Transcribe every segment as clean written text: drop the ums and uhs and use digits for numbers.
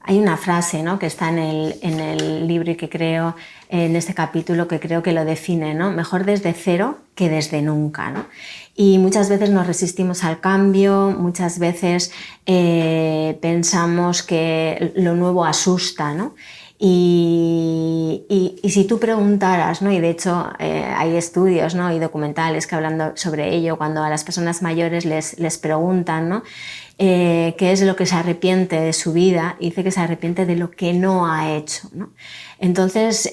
Hay una frase, ¿no?, que está en el libro y que creo, en este capítulo, que creo que lo define, ¿no? Mejor desde cero que desde nunca, ¿no? Y muchas veces nos resistimos al cambio, muchas veces pensamos que lo nuevo asusta, ¿no? Y si tú preguntaras, ¿no?, y de hecho hay estudios, ¿no?, y documentales que hablan sobre ello, cuando a las personas mayores les preguntan, ¿no?, qué es lo que se arrepiente de su vida, y dice que se arrepiente de lo que no ha hecho, ¿no? Entonces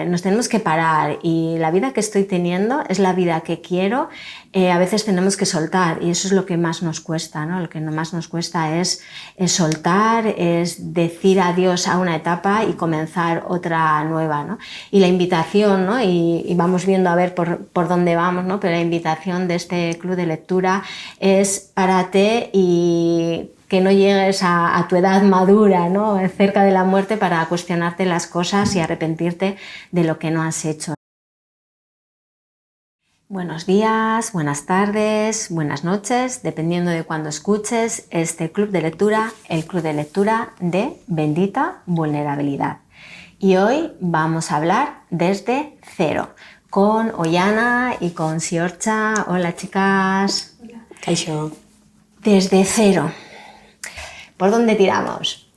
nos tenemos que parar, y la vida que estoy teniendo es la vida que quiero. A veces tenemos que soltar, y eso es lo que más nos cuesta, ¿no? Lo que más nos cuesta es soltar, es decir adiós a una etapa y comenzar otra nueva, ¿no? Y la invitación, ¿no?, y vamos viendo a ver por dónde vamos, ¿no?, pero la invitación de este club de lectura es: párate y que no llegues a tu edad madura, ¿no?, cerca de la muerte, para cuestionarte las cosas y arrepentirte de lo que no has hecho. Buenos días, buenas tardes, buenas noches, dependiendo de cuándo escuches este club de lectura, el club de lectura de Bendita Vulnerabilidad. Y hoy vamos a hablar desde cero, con Ollana y con Siorcha. Hola, chicas. Hola. Kaixo. Desde cero. ¿Por dónde tiramos?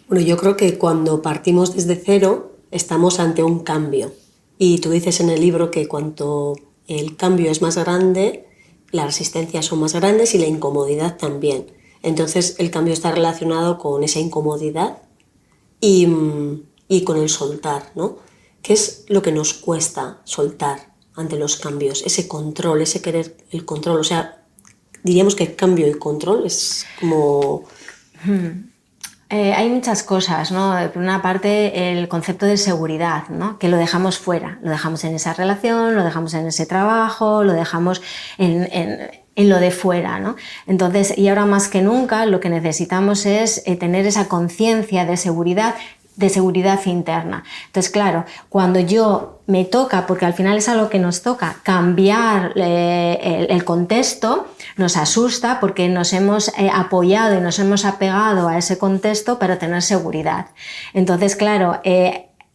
Bueno, yo creo que cuando partimos desde cero estamos ante un cambio. Y tú dices en el libro que cuanto el cambio es más grande, las resistencias son más grandes y la incomodidad también. Entonces el cambio está relacionado con esa incomodidad y con el soltar, ¿no? ¿Qué es lo que nos cuesta soltar ante los cambios? Ese control, ese querer el control. O sea, diríamos que cambio y control es como... Hay muchas cosas, ¿no? Por una parte, el concepto de seguridad, ¿no?, que lo dejamos fuera, lo dejamos en esa relación, lo dejamos en ese trabajo, lo dejamos en lo de fuera, ¿no? Entonces, y ahora más que nunca, lo que necesitamos es tener esa conciencia de seguridad interna. Entonces, claro, cuando yo me toca, porque al final es algo que nos toca, cambiar el contexto, nos asusta porque nos hemos apoyado y nos hemos apegado a ese contexto para tener seguridad. Entonces, claro,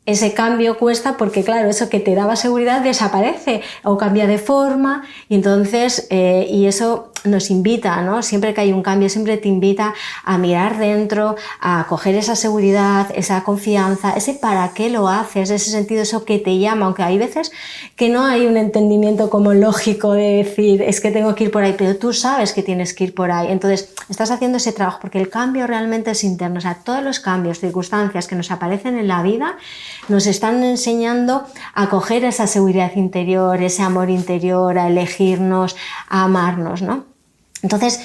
ese cambio cuesta porque, claro, eso que te daba seguridad desaparece o cambia de forma, y entonces, y eso nos invita, ¿no? Siempre que hay un cambio, siempre te invita a mirar dentro, a coger esa seguridad, esa confianza, ese para qué lo haces, ese sentido, eso que te llama, aunque hay veces que no hay un entendimiento como lógico de decir, es que tengo que ir por ahí, pero tú sabes que tienes que ir por ahí. Entonces, estás haciendo ese trabajo porque el cambio realmente es interno. O sea, todos los cambios, circunstancias que nos aparecen en la vida nos están enseñando a coger esa seguridad interior, ese amor interior, a elegirnos, a amarnos, ¿no? Entonces,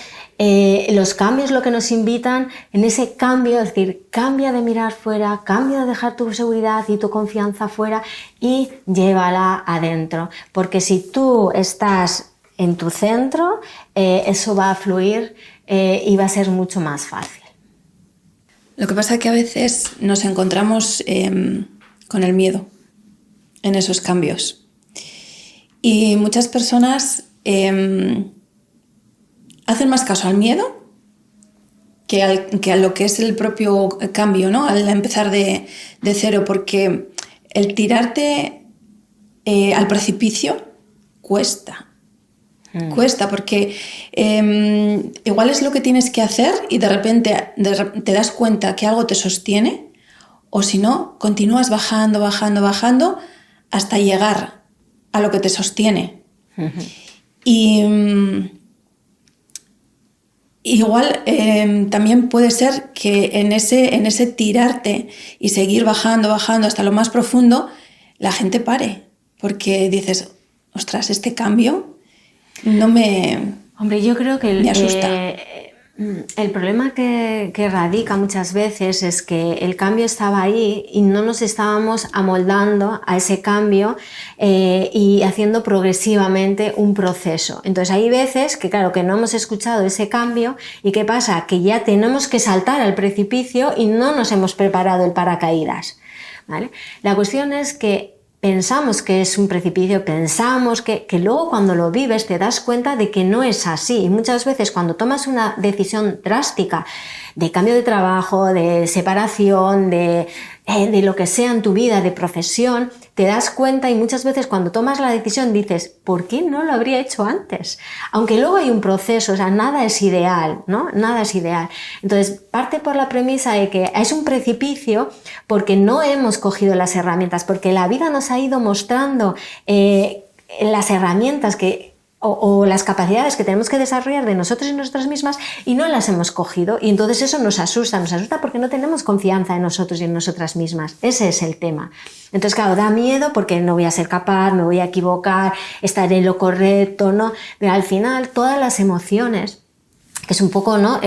los cambios lo que nos invitan en ese cambio, es decir, cambia de mirar fuera, cambia de dejar tu seguridad y tu confianza fuera y llévala adentro. Porque si tú estás en tu centro, eso va a fluir y va a ser mucho más fácil. Lo que pasa es que a veces nos encontramos con el miedo en esos cambios. Y muchas personas hacen más caso al miedo que a lo que es el propio cambio, ¿no? Al empezar de cero, porque el tirarte al precipicio cuesta. Cuesta porque igual es lo que tienes que hacer y de repente te das cuenta que algo te sostiene, o si no, continúas bajando hasta llegar a lo que te sostiene. Y igual también puede ser que en ese tirarte y seguir bajando hasta lo más profundo, la gente pare, porque dices, ostras, este cambio no me... Hombre, yo creo que me asusta. El problema que radica muchas veces es que el cambio estaba ahí y no nos estábamos amoldando a ese cambio y haciendo progresivamente un proceso. Entonces hay veces que, claro, que no hemos escuchado ese cambio y ¿qué pasa? Que ya tenemos que saltar al precipicio y no nos hemos preparado el paracaídas, ¿vale? La cuestión es que pensamos que es un precipicio, pensamos que luego cuando lo vives te das cuenta de que no es así. Y muchas veces cuando tomas una decisión drástica de cambio de trabajo, de separación, de lo que sea en tu vida, de profesión, te das cuenta y muchas veces cuando tomas la decisión dices, ¿por qué no lo habría hecho antes? Aunque luego hay un proceso, o sea, nada es ideal, ¿no? Nada es ideal. Entonces, parte por la premisa de que es un precipicio porque no hemos cogido las herramientas, porque la vida nos ha ido mostrando las herramientas o las capacidades que tenemos que desarrollar de nosotros y nosotras mismas y no las hemos cogido, y entonces eso nos asusta porque no tenemos confianza en nosotros y en nosotras mismas. Ese es el tema. Entonces, claro, da miedo porque no voy a ser capaz, me voy a equivocar, estaré en lo correcto, ¿no? Pero al final todas las emociones, que es un poco, ¿no?,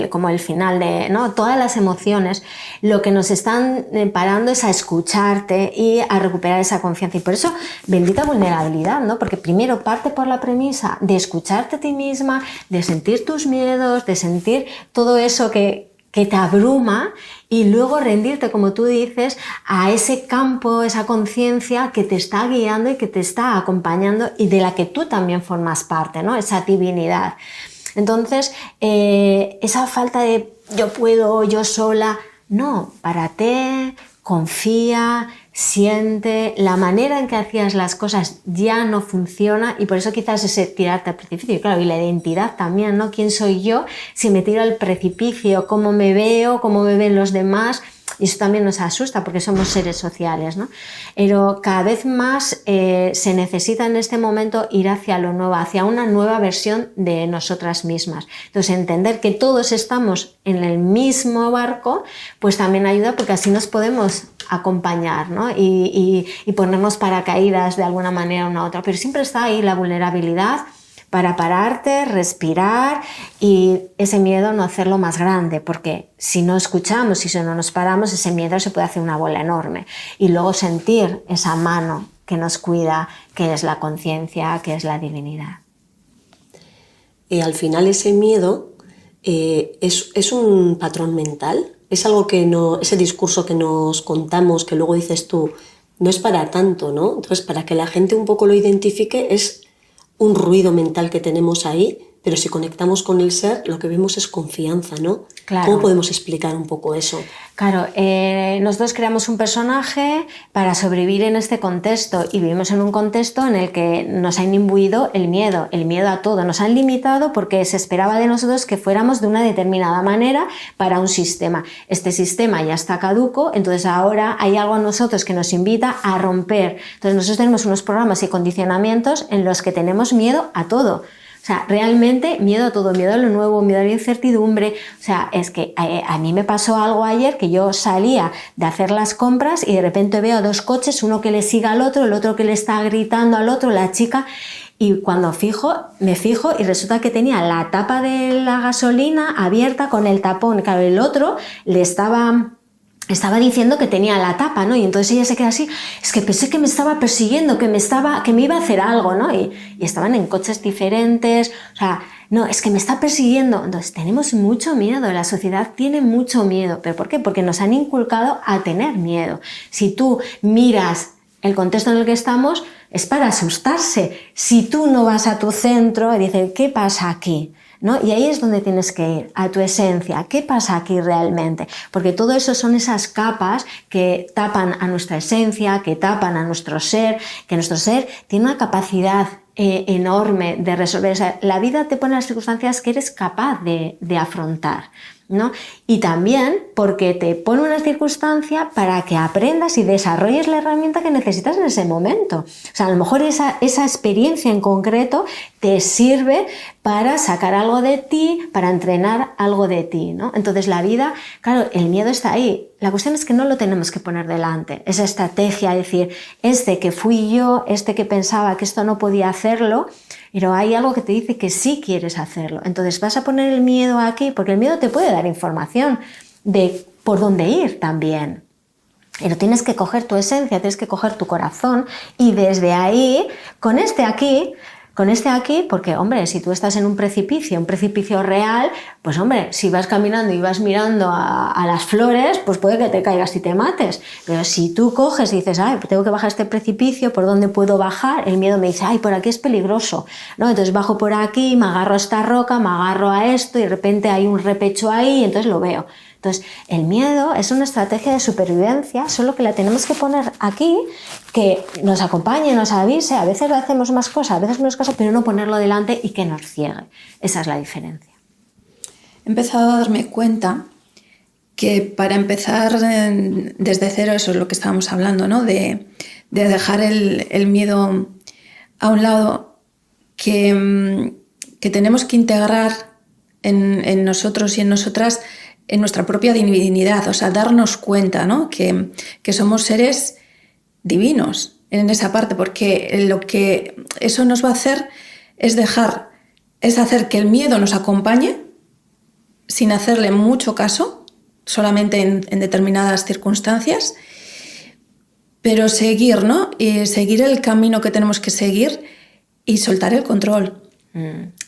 como el final de, ¿no?, todas las emociones, lo que nos están parando es a escucharte y a recuperar esa confianza. Y por eso, bendita vulnerabilidad, ¿no? Porque primero parte por la premisa de escucharte a ti misma, de sentir tus miedos, de sentir todo eso que te abruma, y luego rendirte, como tú dices, a ese campo, esa conciencia que te está guiando y que te está acompañando y de la que tú también formas parte, ¿no? Esa divinidad. Entonces, esa falta de yo puedo, yo sola, no, párate, confía, siente, la manera en que hacías las cosas ya no funciona y por eso quizás ese tirarte al precipicio, y claro, y la identidad también, ¿no? ¿Quién soy yo si me tiro al precipicio? ¿Cómo me veo? ¿Cómo me ven los demás? Y eso también nos asusta porque somos seres sociales, ¿no? Pero cada vez más se necesita en este momento ir hacia lo nuevo, hacia una nueva versión de nosotras mismas. Entonces, entender que todos estamos en el mismo barco, pues también ayuda porque así nos podemos acompañar, ¿no? Y ponernos paracaídas de alguna manera una a otra. Pero siempre está ahí la vulnerabilidad para pararte, respirar y ese miedo no hacerlo más grande, porque si no escuchamos y si no nos paramos, ese miedo se puede hacer una bola enorme. Y luego sentir esa mano que nos cuida, que es la conciencia, que es la divinidad. Y al final ese miedo es un patrón mental, es algo que no, ese discurso que nos contamos, que luego dices tú, no es para tanto, ¿no? Entonces, para que la gente un poco lo identifique, es un ruido mental que tenemos ahí, pero si conectamos con el ser, lo que vemos es confianza, ¿no? Claro. ¿Cómo podemos explicar un poco eso? Claro, nosotros creamos un personaje para sobrevivir en este contexto y vivimos en un contexto en el que nos han imbuido el miedo a todo, nos han limitado porque se esperaba de nosotros que fuéramos de una determinada manera para un sistema. Este sistema ya está caduco, entonces ahora hay algo en nosotros que nos invita a romper. Entonces nosotros tenemos unos programas y condicionamientos en los que tenemos miedo a todo. O sea, realmente miedo a todo, miedo a lo nuevo, miedo a la incertidumbre. O sea, es que a mí me pasó algo ayer que yo salía de hacer las compras y de repente veo 2 coches, uno que le sigue al otro, el otro que le está gritando al otro, la chica. Y cuando me fijo y resulta que tenía la tapa de la gasolina abierta con el tapón. Claro, el otro le estaba diciendo que tenía la tapa, ¿no? Y entonces ella se queda así, es que pensé que me estaba persiguiendo, que me iba a hacer algo, ¿no? Y estaban en coches diferentes, o sea, no, es que me está persiguiendo. Entonces tenemos mucho miedo, la sociedad tiene mucho miedo. ¿Pero por qué? Porque nos han inculcado a tener miedo. Si tú miras el contexto en el que estamos, es para asustarse. Si tú no vas a tu centro y dices, ¿qué pasa aquí? ¿No? Y ahí es donde tienes que ir, a tu esencia. ¿Qué pasa aquí realmente? Porque todo eso son esas capas que tapan a nuestra esencia, que tapan a nuestro ser, que nuestro ser tiene una capacidad enorme de resolver. O sea, la vida te pone las circunstancias que eres capaz de afrontar, ¿no? Y también porque te pone una circunstancia para que aprendas y desarrolles la herramienta que necesitas en ese momento. O sea, a lo mejor esa experiencia en concreto te sirve para sacar algo de ti, para entrenar algo de ti, ¿no? Entonces la vida, claro, el miedo está ahí. La cuestión es que no lo tenemos que poner delante. Esa estrategia, decir, que fui yo, que pensaba que esto no podía hacerlo, pero hay algo que te dice que sí quieres hacerlo. Entonces vas a poner el miedo aquí, porque el miedo te puede dar información de por dónde ir también. Pero tienes que coger tu esencia, tienes que coger tu corazón y desde ahí, con con este aquí, porque, hombre, si tú estás en un precipicio real, pues, hombre, si vas caminando y vas mirando a las flores, pues puede que te caigas y te mates. Pero si tú coges y dices, ay, tengo que bajar este precipicio, ¿por dónde puedo bajar? El miedo me dice, ay, por aquí es peligroso, ¿no? Entonces bajo por aquí, me agarro a esta roca, me agarro a esto y de repente hay un repecho ahí y entonces lo veo. Entonces, el miedo es una estrategia de supervivencia, solo que la tenemos que poner aquí, que nos acompañe, nos avise. A veces le hacemos más cosas, a veces menos cosas, pero no ponerlo delante y que nos ciegue. Esa es la diferencia. He empezado a darme cuenta que para empezar desde cero, eso es lo que estábamos hablando, ¿no? De dejar el miedo a un lado, que tenemos que integrar en nosotros y en nosotras en nuestra propia divinidad, o sea, darnos cuenta, ¿no? que somos seres divinos en esa parte, porque lo que eso nos va a hacer es hacer que el miedo nos acompañe sin hacerle mucho caso, solamente en determinadas circunstancias, pero seguir, ¿no? Y seguir el camino que tenemos que seguir y soltar el control.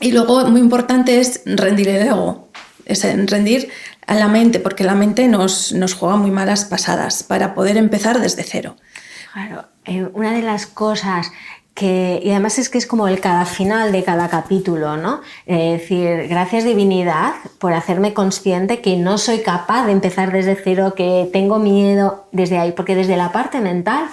Y luego, muy importante, es rendir el ego, es rendir a la mente, porque la mente nos juega muy malas pasadas para poder empezar desde cero. Claro, una de las cosas y además es que es como el cada final de cada capítulo, ¿no? Es decir, gracias divinidad por hacerme consciente que no soy capaz de empezar desde cero, que tengo miedo desde ahí, porque desde la parte mental,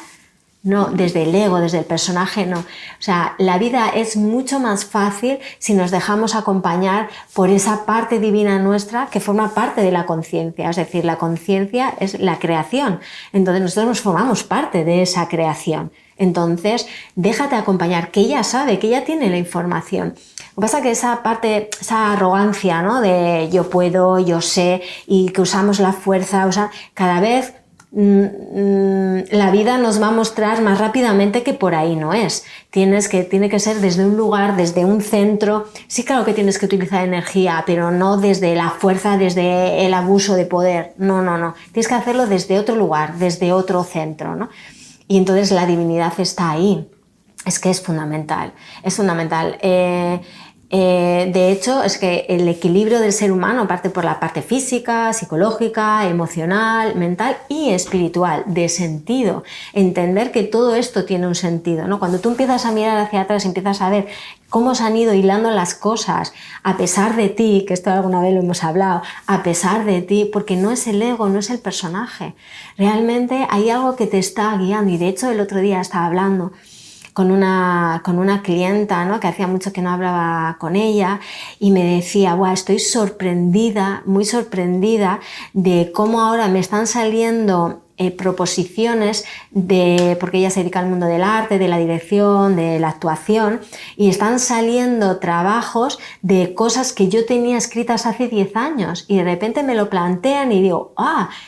no, desde el ego, desde el personaje, no. O sea, la vida es mucho más fácil si nos dejamos acompañar por esa parte divina nuestra que forma parte de la conciencia. Es decir, la conciencia es la creación. Entonces nosotros nos formamos parte de esa creación. Entonces, déjate acompañar, que ella sabe, que ella tiene la información. Lo que pasa es que esa parte, esa arrogancia, ¿no? De yo puedo, yo sé, y que usamos la fuerza, cada vez la vida nos va a mostrar más rápidamente que por ahí no es. Tiene que ser desde un lugar, desde un centro. Sí, claro que tienes que utilizar energía, pero no desde la fuerza, desde el abuso de poder. No. Tienes que hacerlo desde otro lugar, desde otro centro, ¿no? Y entonces la divinidad está ahí. Es que es fundamental. Es fundamental. De hecho, es que el equilibrio del ser humano parte por la parte física, psicológica, emocional, mental y espiritual, de sentido. Entender que todo esto tiene un sentido, ¿no? Cuando tú empiezas a mirar hacia atrás, empiezas a ver cómo se han ido hilando las cosas a pesar de ti, que esto alguna vez lo hemos hablado, a pesar de ti, porque no es el ego, no es el personaje. Realmente hay algo que te está guiando, y de hecho el otro día estaba hablando con una clienta, ¿no? Que hacía mucho que no hablaba con ella, y me decía, estoy sorprendida, muy sorprendida de cómo ahora me están saliendo proposiciones porque ella se dedica al mundo del arte, de la dirección, de la actuación, y están saliendo trabajos de cosas que yo tenía escritas hace 10 años y de repente me lo plantean y digo,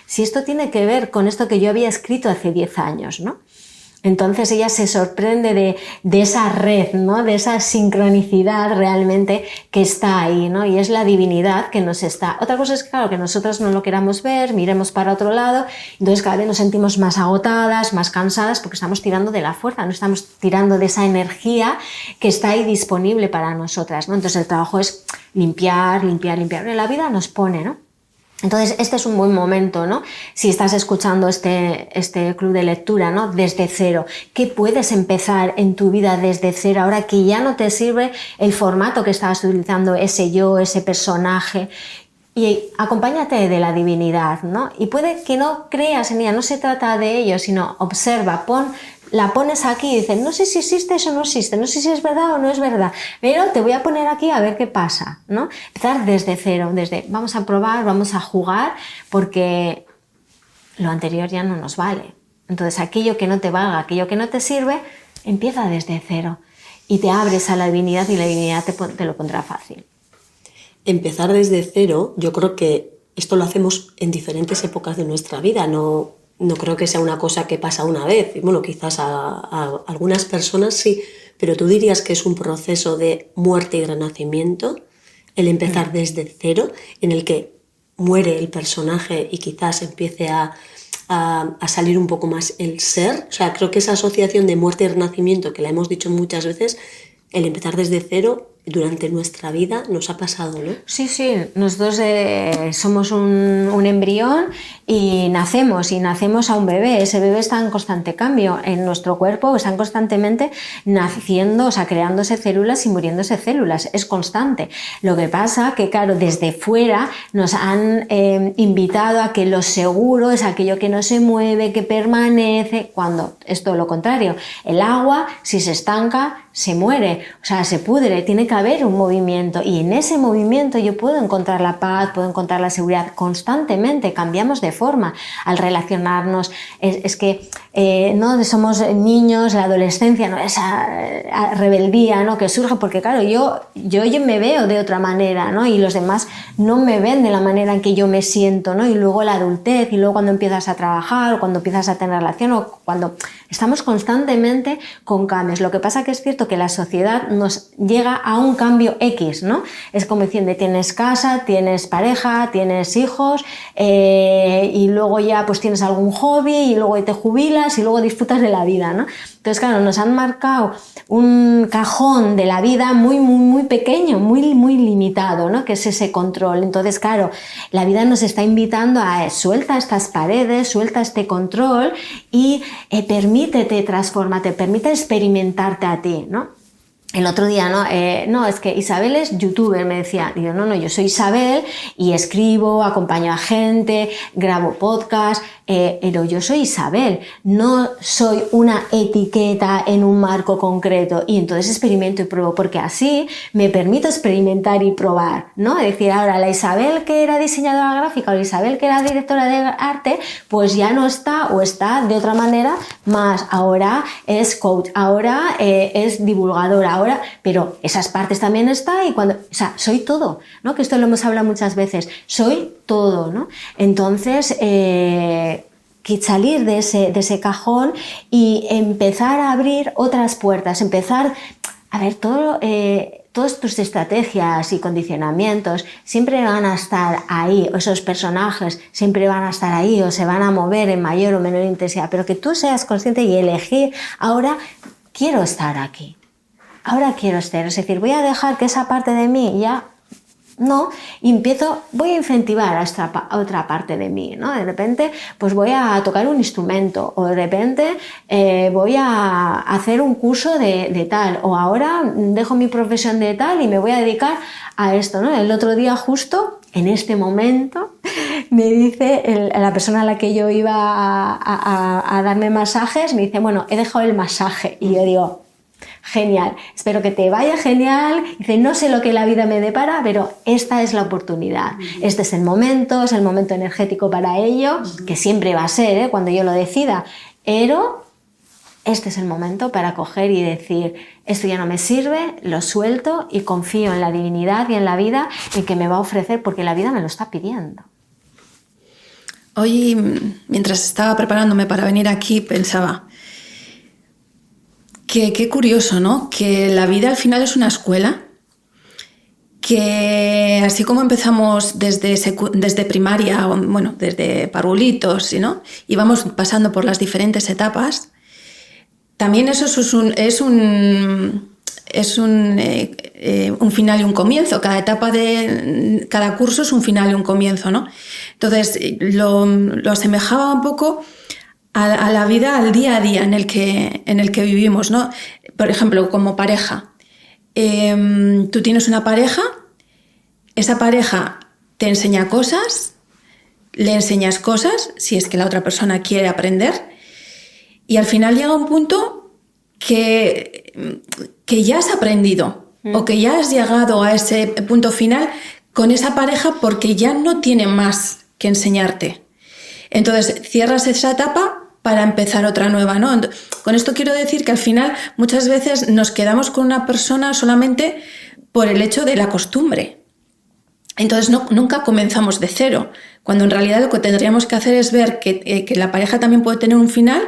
si esto tiene que ver con esto que yo había escrito hace 10 años, ¿no? Entonces ella se sorprende de esa red, ¿no? De esa sincronicidad realmente que está ahí, ¿no? Y es la divinidad que nos está. Otra cosa es, claro, que nosotros no lo queramos ver, miremos para otro lado, entonces cada vez nos sentimos más agotadas, más cansadas, porque estamos tirando de la fuerza, no estamos tirando de esa energía que está ahí disponible para nosotras, ¿no? Entonces el trabajo es limpiar. La vida nos pone, ¿no? Entonces, este es un buen momento, ¿no? Si estás escuchando este club de lectura, ¿no? Desde cero. ¿Qué puedes empezar en tu vida desde cero ahora que ya no te sirve el formato que estabas utilizando, ese yo, ese personaje? Y acompáñate de la divinidad, ¿no? Y puede que no creas en ella, no se trata de ello, sino observa, la pones aquí y dices, no sé si existe eso o no existe, no sé si es verdad o no es verdad, pero te voy a poner aquí a ver qué pasa, ¿no? Empezar desde cero, vamos a probar, vamos a jugar, porque lo anterior ya no nos vale. Entonces aquello que no te valga, aquello que no te sirve, empieza desde cero y te abres a la divinidad y la divinidad te lo pondrá fácil. Empezar desde cero, yo creo que esto lo hacemos en diferentes épocas de nuestra vida, no creo que sea una cosa que pasa una vez. Bueno, quizás a algunas personas sí, pero tú dirías que es un proceso de muerte y renacimiento, el empezar desde cero, en el que muere el personaje y quizás empiece a salir un poco más el ser. O sea, creo que esa asociación de muerte y renacimiento, que la hemos dicho muchas veces, el empezar desde cero durante nuestra vida nos ha pasado, ¿no? Sí, nosotros somos un embrión y nacemos a un bebé. Ese bebé está en constante cambio en nuestro cuerpo, están constantemente naciendo, o sea, creándose células y muriéndose células, es constante. Lo que pasa que, claro, desde fuera nos han invitado a que lo seguro es aquello que no se mueve, que permanece, cuando es todo lo contrario. El agua, si se estanca, se muere, o sea, se pudre, tiene que haber un movimiento, y en ese movimiento yo puedo encontrar la paz, puedo encontrar la seguridad. Constantemente cambiamos de forma al relacionarnos. Es que no somos niños, la adolescencia, ¿no? Esa rebeldía, ¿no? Que surge porque, claro, yo me veo de otra manera, ¿no? Y los demás no me ven de la manera en que yo me siento, ¿no? Y luego la adultez, y luego cuando empiezas a trabajar, o cuando empiezas a tener relación, o cuando estamos constantemente con cambios. Lo que pasa que es cierto que la sociedad nos llega a un cambio X, ¿no? Es como diciendo, tienes casa, tienes pareja, tienes hijos, y luego ya pues tienes algún hobby, y luego te jubilas, y luego disfrutas de la vida, ¿no? Entonces, claro, nos han marcado un cajón de la vida muy, muy, muy pequeño, muy, muy limitado, ¿no? Que es ese control. Entonces, claro, la vida nos está invitando a suelta estas paredes, suelta este control y permítete transformarte, permite experimentarte a ti, ¿no? El otro día, no, es que Isabel es youtuber, me decía. Digo, no, yo soy Isabel y escribo, acompaño a gente, grabo podcast, pero yo soy Isabel, no soy una etiqueta en un marco concreto, y entonces experimento y pruebo, porque así me permito experimentar y probar, ¿no? Es decir, ahora la Isabel que era diseñadora gráfica o la Isabel que era directora de arte, pues ya no está, o está de otra manera más, ahora es coach, ahora es divulgadora, ahora, pero esas partes también está, y cuando, o sea, soy todo, ¿no? Que esto lo hemos hablado muchas veces, soy todo, ¿no? Entonces, que salir de ese cajón y empezar a abrir otras puertas, empezar a ver todas tus estrategias y condicionamientos siempre van a estar ahí, o esos personajes siempre van a estar ahí, o se van a mover en mayor o menor intensidad, pero que tú seas consciente y elegir, ahora quiero estar aquí, ahora quiero estar, es decir, voy a dejar que esa parte de mí ya no, y voy a incentivar a otra parte de mí, ¿no? De repente, pues voy a tocar un instrumento, o de repente voy a hacer un curso de tal, o ahora dejo mi profesión de tal y me voy a dedicar a esto, ¿no? El otro día, justo en este momento, me dice la persona a la que yo iba a darme masajes, me dice, bueno, he dejado el masaje, y yo digo, genial, espero que te vaya genial. Dice, no sé lo que la vida me depara, pero esta es la oportunidad, este es el momento energético para ello, que siempre va a ser, cuando yo lo decida, pero este es el momento para coger y decir, esto ya no me sirve, lo suelto y confío en la divinidad y en la vida, en que me va a ofrecer, porque la vida me lo está pidiendo. Hoy, mientras estaba preparándome para venir aquí, pensaba, qué curioso, ¿no? Que la vida al final es una escuela, que así como empezamos desde primaria, bueno, desde parvulitos, ¿no? Y vamos pasando por las diferentes etapas, también eso es un final y un comienzo. Cada etapa de cada curso es un final y un comienzo, ¿no? Entonces lo asemejaba un poco a la vida, al día a día en el que vivimos, ¿no? Por ejemplo, como pareja. Tú tienes una pareja, esa pareja te enseña cosas, le enseñas cosas, si es que la otra persona quiere aprender, y al final llega un punto que ya has aprendido, o que ya has llegado a ese punto final con esa pareja, porque ya no tiene más que enseñarte. Entonces cierras esa etapa para empezar otra nueva, ¿no? Con esto quiero decir que al final muchas veces nos quedamos con una persona solamente por el hecho de la costumbre. Entonces nunca comenzamos de cero, cuando en realidad lo que tendríamos que hacer es ver que la pareja también puede tener un final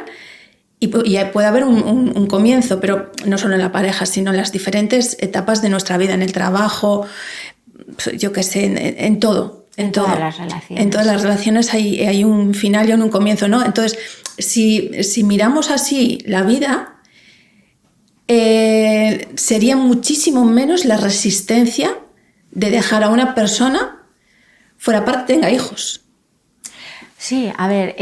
y puede haber un comienzo, pero no solo en la pareja, sino en las diferentes etapas de nuestra vida, en el trabajo, yo qué sé, en todo. En todas las relaciones. En todas las relaciones hay un final y un comienzo, ¿no? Entonces, si miramos así la vida, sería muchísimo menos la resistencia de dejar a una persona fuera parte, tenga hijos. Sí, a ver,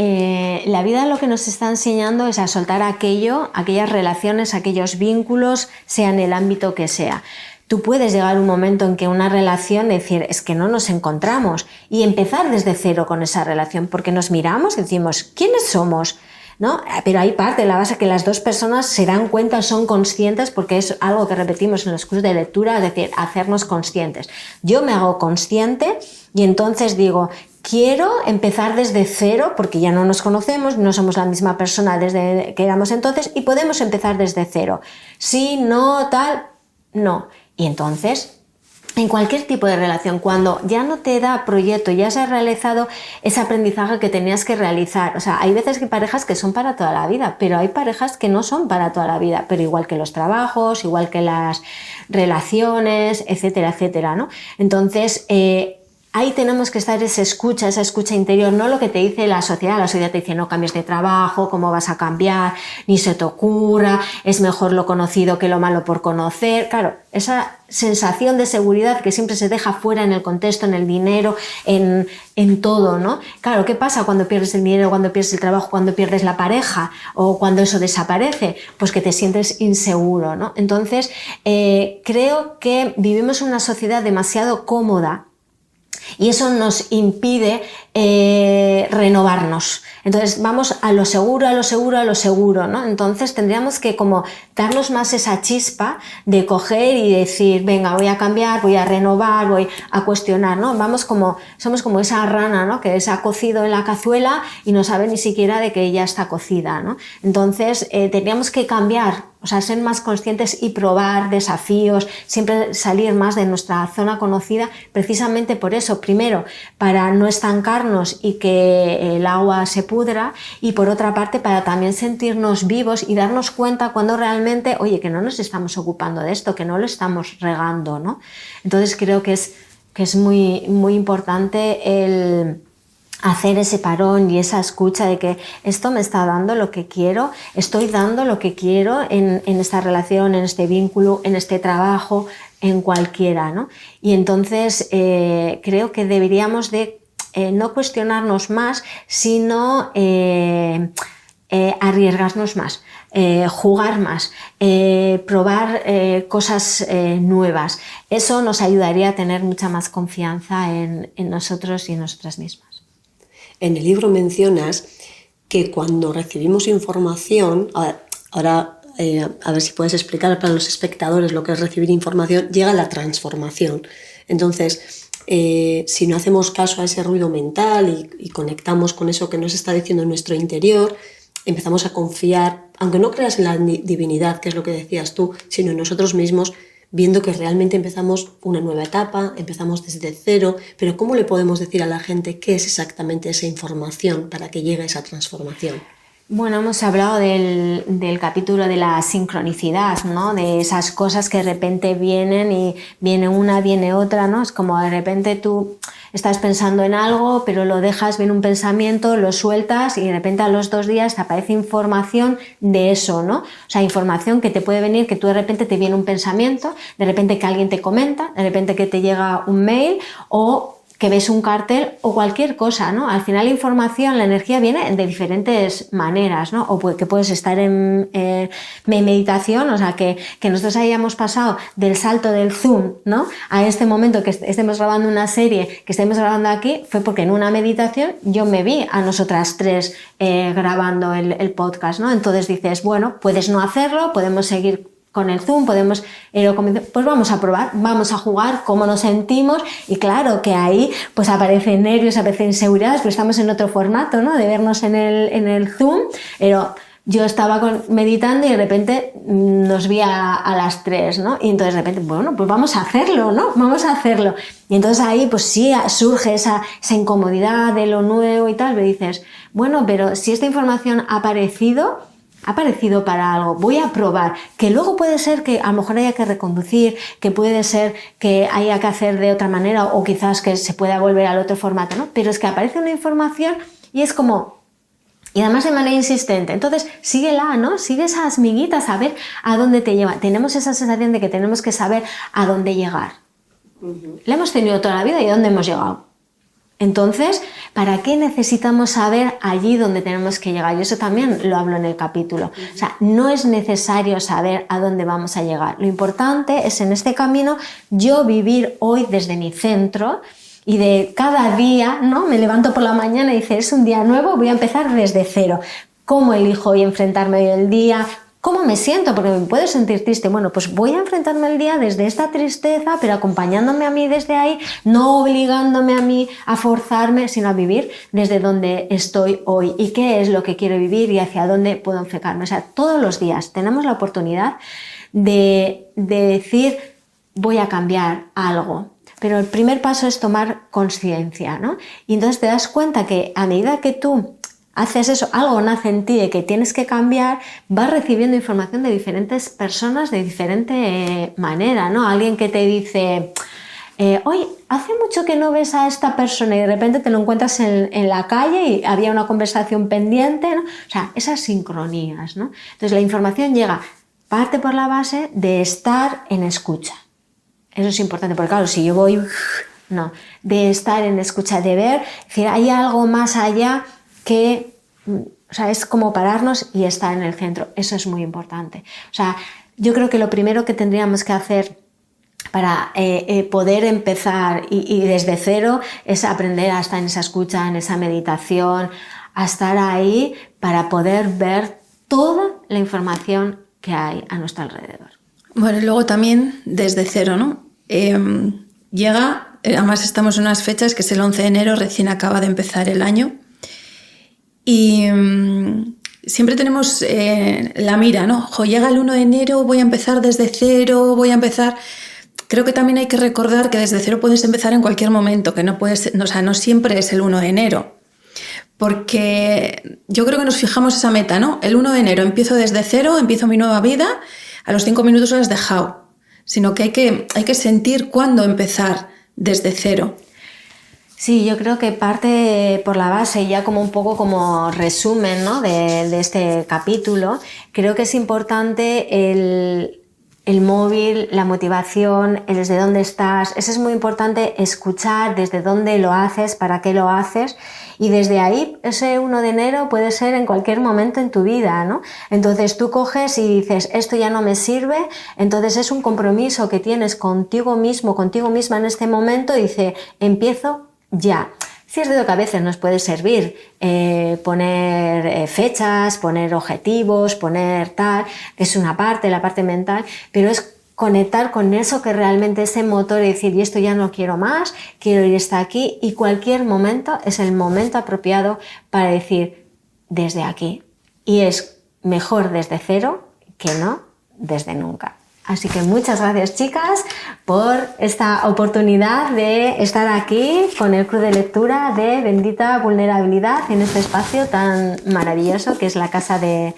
la vida lo que nos está enseñando es a soltar aquellas relaciones, aquellos vínculos, sea en el ámbito que sea. Tú puedes llegar a un momento en que una relación, decir, es que no nos encontramos, y empezar desde cero con esa relación, porque nos miramos y decimos, ¿quiénes somos? ¿No? Pero hay parte de la base que las dos personas se dan cuenta, son conscientes, porque es algo que repetimos en los cursos de lectura, es decir, hacernos conscientes. Yo me hago consciente y entonces digo, quiero empezar desde cero, porque ya no nos conocemos, no somos la misma persona desde que éramos entonces, y podemos empezar desde cero. Sí, no, tal, no. Y entonces, en cualquier tipo de relación, cuando ya no te da proyecto, ya se ha realizado ese aprendizaje que tenías que realizar. O sea, hay veces que hay parejas que son para toda la vida, pero hay parejas que no son para toda la vida, pero igual que los trabajos, igual que las relaciones, etcétera, etcétera, ¿no? Entonces, ahí tenemos que estar esa escucha interior, no lo que te dice la sociedad te dice no cambies de trabajo, cómo vas a cambiar, ni se te ocurra, es mejor lo conocido que lo malo por conocer. Claro, esa sensación de seguridad que siempre se deja fuera en el contexto, en el dinero, en todo, ¿no? Claro, ¿qué pasa cuando pierdes el dinero, cuando pierdes el trabajo, cuando pierdes la pareja o cuando eso desaparece? Pues que te sientes inseguro, ¿no? Entonces, creo que vivimos en una sociedad demasiado cómoda y eso nos impide renovarnos. Entonces vamos a lo seguro, ¿no? Entonces tendríamos que como darnos más esa chispa de coger y decir, venga, voy a cambiar, voy a renovar, voy a cuestionar, ¿no? Somos como esa rana, ¿no? Que se ha cocido en la cazuela y no sabe ni siquiera de que ya está cocida, ¿no? Entonces tendríamos que cambiar, o sea, ser más conscientes y probar desafíos, siempre salir más de nuestra zona conocida, precisamente por eso, primero, para no estancarnos y que el agua se pudra, y por otra parte para también sentirnos vivos y darnos cuenta cuando realmente, oye, que no nos estamos ocupando de esto, que no lo estamos regando, ¿no? Entonces creo que es muy, muy importante el hacer ese parón y esa escucha de que esto me está dando lo que quiero, estoy dando lo que quiero en esta relación, en este vínculo, en este trabajo, en cualquiera, ¿no? Y entonces creo que deberíamos de no cuestionarnos más, sino arriesgarnos más, jugar más, probar cosas nuevas. Eso nos ayudaría a tener mucha más confianza en nosotros y en nosotras mismas. En el libro mencionas que cuando recibimos información, ahora a ver si puedes explicar para los espectadores lo que es recibir información, llega la transformación. Entonces, si no hacemos caso a ese ruido mental y conectamos con eso que nos está diciendo en nuestro interior, empezamos a confiar, aunque no creas en la divinidad, que es lo que decías tú, sino en nosotros mismos, viendo que realmente empezamos una nueva etapa, empezamos desde cero. Pero ¿cómo le podemos decir a la gente qué es exactamente esa información para que llegue a esa transformación? Bueno, hemos hablado del capítulo de la sincronicidad, ¿no? De esas cosas que de repente vienen y viene una, viene otra, ¿no? Es como de repente tú estás pensando en algo, pero lo dejas, viene un pensamiento, lo sueltas y de repente a los 2 días te aparece información de eso, ¿no? O sea, información que te puede venir, que tú de repente te viene un pensamiento, de repente que alguien te comenta, de repente que te llega un mail o que ves un cartel o cualquier cosa, ¿no? Al final la información, la energía viene de diferentes maneras, ¿no? O que puedes estar en meditación, o sea, que nosotros hayamos pasado del salto del Zoom, ¿no? A este momento que estemos grabando una serie, que estemos grabando aquí, fue porque en una meditación yo me vi a nosotras 3 grabando el podcast, ¿no? Entonces dices, bueno, puedes no hacerlo, podemos seguir con el Zoom, pues vamos a probar, vamos a jugar, cómo nos sentimos, y claro que ahí pues aparecen nervios, aparecen inseguridades, pero estamos en otro formato, ¿no? De vernos en el Zoom, pero yo estaba meditando y de repente nos vi a las 3, ¿no? Y entonces de repente, bueno, pues vamos a hacerlo, ¿no? Vamos a hacerlo. Y entonces ahí pues sí surge esa incomodidad de lo nuevo y tal, pero dices, bueno, pero si esta información ha aparecido para algo, voy a probar, que luego puede ser que a lo mejor haya que reconducir, que puede ser que haya que hacer de otra manera o quizás que se pueda volver al otro formato, ¿no? Pero es que aparece una información y es como Y además de manera insistente. Entonces, síguela, ¿no? Sigue esas miguitas a ver a dónde te lleva. Tenemos esa sensación de que tenemos que saber a dónde llegar. La hemos tenido toda la vida y a dónde hemos llegado. Entonces, ¿para qué necesitamos saber allí dónde tenemos que llegar? Y eso también lo hablo en el capítulo. O sea, no es necesario saber a dónde vamos a llegar. Lo importante es en este camino yo vivir hoy desde mi centro. Y de cada día, ¿no? Me levanto por la mañana y dice, es un día nuevo, voy a empezar desde cero. ¿Cómo elijo hoy enfrentarme hoy el día? ¿Cómo me siento? Porque me puedo sentir triste. Bueno, pues voy a enfrentarme al día desde esta tristeza, pero acompañándome a mí desde ahí, no obligándome a mí a forzarme, sino a vivir desde donde estoy hoy. ¿Y qué es lo que quiero vivir y hacia dónde puedo enfocarme? O sea, todos los días tenemos la oportunidad de decir, voy a cambiar algo. Pero el primer paso es tomar conciencia, ¿no? Y entonces te das cuenta que a medida que tú haces eso, algo nace en ti de que tienes que cambiar, vas recibiendo información de diferentes personas de diferente manera, ¿no? Alguien que te dice, oye, hace mucho que no ves a esta persona y de repente te lo encuentras en la calle y había una conversación pendiente, ¿no? O sea, esas sincronías, ¿no? Entonces la información llega, parte por la base de estar en escucha. Eso es importante, porque claro, si yo voy, no, de estar en escucha, de ver, es decir, hay algo más allá que, o sea, es como pararnos y estar en el centro. Eso es muy importante. O sea, yo creo que lo primero que tendríamos que hacer para poder empezar y desde cero es aprender a estar en esa escucha, en esa meditación, a estar ahí para poder ver toda la información que hay a nuestro alrededor. Bueno, y luego también desde cero, ¿no? Llega, además estamos en unas fechas que es el 11 de enero, recién acaba de empezar el año, y siempre tenemos la mira, ¿no? Llega el 1 de enero, voy a empezar desde cero, voy a empezar... Creo que también hay que recordar que desde cero puedes empezar en cualquier momento, que no puedes, o sea, no siempre es el 1 de enero. Porque yo creo que nos fijamos esa meta, ¿no? El 1 de enero empiezo desde cero, empiezo mi nueva vida, a los 5 minutos lo has dejado. Sino que hay que sentir cuándo empezar desde cero. Sí, yo creo que parte por la base, ya como un poco como resumen, ¿no? de este capítulo, creo que es importante el móvil, la motivación, el desde dónde estás. Eso es muy importante, escuchar desde dónde lo haces, para qué lo haces. Y desde ahí, ese 1 de enero puede ser en cualquier momento en tu vida, ¿no? Entonces tú coges y dices, esto ya no me sirve, entonces es un compromiso que tienes contigo mismo, contigo misma en este momento, y dice, empiezo ya. Cierto que a veces nos puede servir poner fechas, poner objetivos, poner tal, que es una parte, la parte mental, pero es conectar con eso que realmente ese motor y decir, y esto ya no quiero más, quiero ir hasta aquí, y cualquier momento es el momento apropiado para decir desde aquí. Y es mejor desde cero que no desde nunca. Así que muchas gracias, chicas, por esta oportunidad de estar aquí con el Club de Lectura de Bendita Vulnerabilidad en este espacio tan maravilloso que es la casa de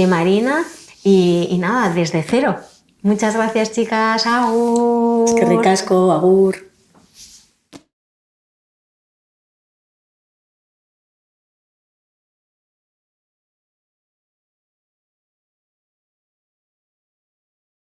Marina. Y nada, desde cero. Muchas gracias, chicas. Agur. Es que ricasco, agur.